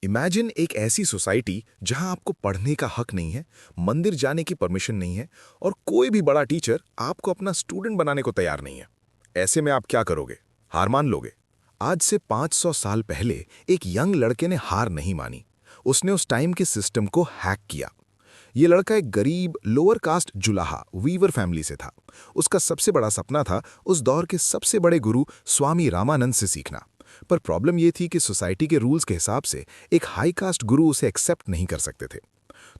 Imagine एक ऐसी society जहां आपको पढ़ने का हक नहीं है, मंदिर जाने की परमिशन नहीं है और कोई भी बड़ा टीचर आपको अपना स्टूडेंट बनाने को तैयार नहीं है। ऐसे में आप क्या करोगे? हार मान लोगे? आज से 500 साल पहले एक यंग लड़के ने हार नहीं मानी। उसने उस टाइम के सिस्टम को हैक किया। ये लड़का एक गरीब लोअर कास्ट जुलाहा वीवर फैमिली से था। उसका सबसे बड़ा सपना था उस दौर के सबसे बड़े गुरु स्वामी रामानंद से सीखना। पर प्रॉब्लम यह थी कि सोसाइटी के रूल्स के हिसाब से एक हाई कास्ट गुरु उसे एक्सेप्ट नहीं कर सकते थे।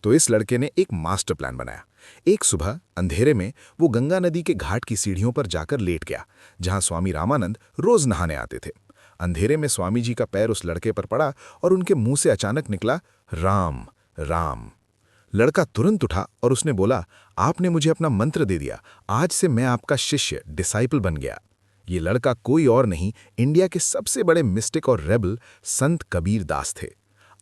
तो इस लड़के ने एक मास्टर प्लान बनाया। एक सुबह अंधेरे में वो गंगा नदी के घाट की सीढ़ियों पर जाकर लेट गया, जहां स्वामी रामानंद रोज नहाने आते थे। अंधेरे में स्वामी जी का पैर उस लड़के पर पड़ा और उनके मुंह से अचानक निकला, राम राम। लड़का तुरंत उठा और उसने बोला, आपने मुझे अपना मंत्र दे दिया, आज से मैं आपका शिष्य डिसाइपल बन गया। ये लड़का कोई और नहीं, इंडिया के सबसे बड़े मिस्टिक और रेबल संत कबीर दास थे।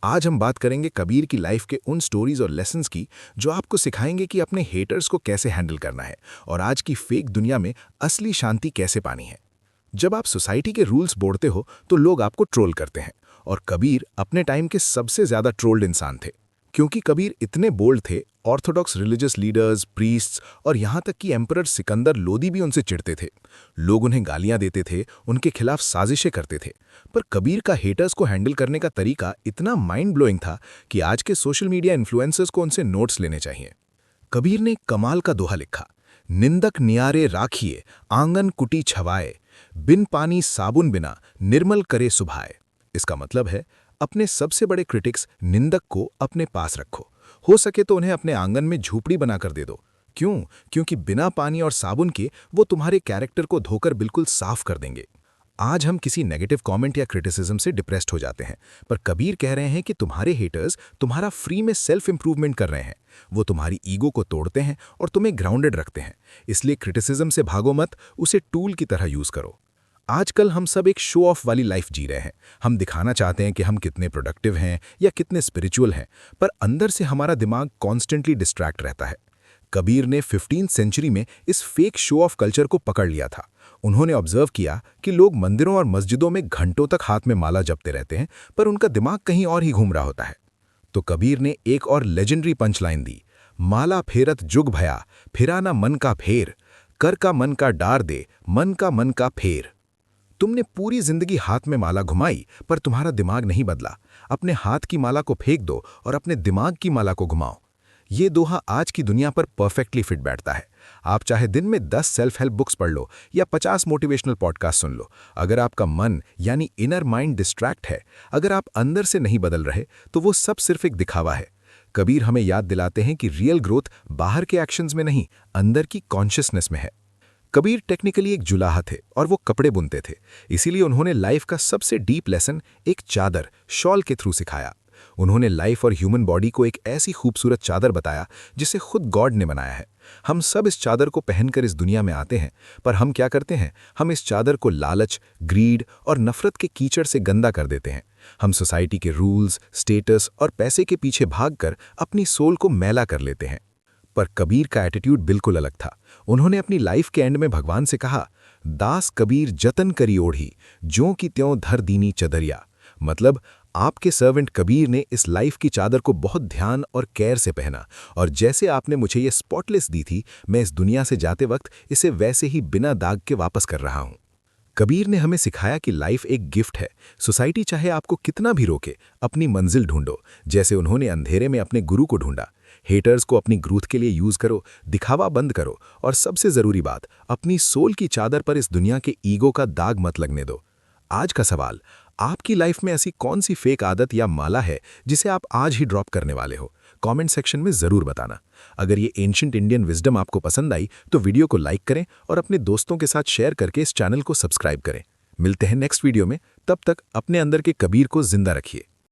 आज हम बात करेंगे कबीर की लाइफ के उन स्टोरीज और लेसन्स की जो आपको सिखाएंगे कि अपने हेटर्स को कैसे हैंडल करना है और आज की फेक दुनिया में असली शांति कैसे पानी है। जब आप सोसाइटी के रूल्स बोलते हो तो लोग आपको ट्रोल करते हैं, और कबीर अपने टाइम के सबसे ज्यादा ट्रोल्ड इंसान थे। क्योंकि कबीर इतने बोल्ड थे, ऑर्थोडॉक्स रिलीजियस लीडर्स, प्रीस्ट्स और यहाँ तक कि एम्परर सिकंदर लोदी भी उनसे चिढ़ते थे। लोग उन्हें गालियां देते थे, उनके खिलाफ साजिशें करते थे। पर कबीर का हेटर्स को हैंडल करने का तरीका इतना माइंड ब्लोइंग था कि आज के सोशल मीडिया इन्फ्लुएंसर्स को उनसे नोट्स लेने चाहिए। कबीर ने एक कमाल का दोहा लिखा, निंदक नियारे राखिए, आंगन कुटी छवाए, बिन पानी साबुन बिना निर्मल करे सुभाए। इसका मतलब है, अपने सबसे बड़े क्रिटिक्स निंदक को अपने पास रखो, हो सके तो उन्हें अपने आंगन में झूपड़ी बनाकर दे दो। क्यों? क्योंकि बिना पानी और साबुन के वो तुम्हारे कैरेक्टर को धोकर बिल्कुल साफ कर देंगे। आज हम किसी नेगेटिव कमेंट या क्रिटिसिज्म से डिप्रेस्ड हो जाते हैं, पर कबीर कह रहे हैं कि तुम्हारे हेटर्स तुम्हारा फ्री में सेल्फ इंप्रूवमेंट कर रहे हैं। वो तुम्हारी ईगो को तोड़ते हैं और तुम्हें ग्राउंडेड रखते हैं। इसलिए क्रिटिसिज्म से भागो मत, उसे टूल की तरह यूज करो। आजकल हम सब एक शो ऑफ वाली लाइफ जी रहे हैं। हम दिखाना चाहते हैं कि हम कितने प्रोडक्टिव हैं या कितने स्पिरिचुअल हैं, पर अंदर से हमारा दिमाग कॉन्स्टेंटली डिस्ट्रैक्ट रहता है। कबीर ने 15वीं सेंचुरी में इस फेक शो ऑफ कल्चर को पकड़ लिया था। उन्होंने ऑब्जर्व किया कि लोग मंदिरों और मस्जिदों में घंटों तक हाथ में माला जपते रहते हैं, पर उनका दिमाग कहीं और ही घूम रहा होता है। तो कबीर ने एक और लेजेंडरी पंचलाइन दी, माला फेरत जुग भया, फिरा ना मन का फेर, कर का मन का डार दे, मन का फेर। तुमने पूरी जिंदगी हाथ में माला घुमाई, पर तुम्हारा दिमाग नहीं बदला। अपने हाथ की माला को फेंक दो और अपने दिमाग की माला को घुमाओ। ये दोहा आज की दुनिया पर परफेक्टली फिट बैठता है। आप चाहे दिन में 10 सेल्फ हेल्प बुक्स पढ़ लो या 50 मोटिवेशनल पॉडकास्ट सुन लो, अगर आपका मन यानी इनर माइंड डिस्ट्रैक्ट है, अगर आप अंदर से नहीं बदल रहे, तो वो सब सिर्फ एक दिखावा है। कबीर हमें याद दिलाते हैं कि रियल ग्रोथ बाहर के एक्शंस में नहीं, अंदर की कॉन्शियसनेस में है। कबीर टेक्निकली एक जुलाहा थे और वो कपड़े बुनते थे, इसीलिए उन्होंने लाइफ का सबसे डीप लेसन एक चादर, शॉल के थ्रू सिखाया। उन्होंने लाइफ और ह्यूमन बॉडी को एक ऐसी खूबसूरत चादर बताया जिसे खुद गॉड ने बनाया है। हम सब इस चादर को पहनकर इस दुनिया में आते हैं, पर हम क्या करते हैं? हम इस चादर को लालच, ग्रीड और नफरत के कीचड़ से गंदा कर देते हैं। हम सोसाइटी के रूल्स, स्टेटस और पैसे के पीछे भागकर अपनी सोल को मैला कर लेते हैं। पर कबीर का एटीट्यूड बिल्कुल अलग था। उन्होंने अपनी लाइफ के एंड में भगवान से कहा, दास कबीर जतन करी ओढ़ी, ज्यों की त्यों धर दीनी चदरिया। मतलब आपके सर्वेंट कबीर ने इस लाइफ की चादर को बहुत ध्यान और केयर से पहना, और जैसे आपने मुझे ये स्पॉटलेस दी थी, मैं इस दुनिया से जाते वक्त इसे वैसे ही बिना दाग के वापस कर रहा हूं। कबीर ने हमें सिखाया कि लाइफ एक गिफ्ट है। सोसाइटी चाहे आपको कितना भी रोके, अपनी मंजिल ढूंढो, जैसे उन्होंने अंधेरे में अपने गुरु को ढूंढा। हेटर्स को अपनी ग्रोथ के लिए यूज करो, दिखावा बंद करो, और सबसे जरूरी बात, अपनी सोल की चादर पर इस दुनिया के ईगो का दाग मत लगने दो। आज का सवाल, आपकी लाइफ में ऐसी कौन सी फेक आदत या माला है जिसे आप आज ही ड्रॉप करने वाले हो? कमेंट सेक्शन में जरूर बताना। अगर ये एंशिएंट इंडियन विजडम आपको पसंद आई तो वीडियो को लाइक करें और अपने दोस्तों के साथ शेयर करके इस चैनल को सब्सक्राइब करें। मिलते हैं नेक्स्ट वीडियो में, तब तक अपने अंदर के कबीर को जिंदा रखिए।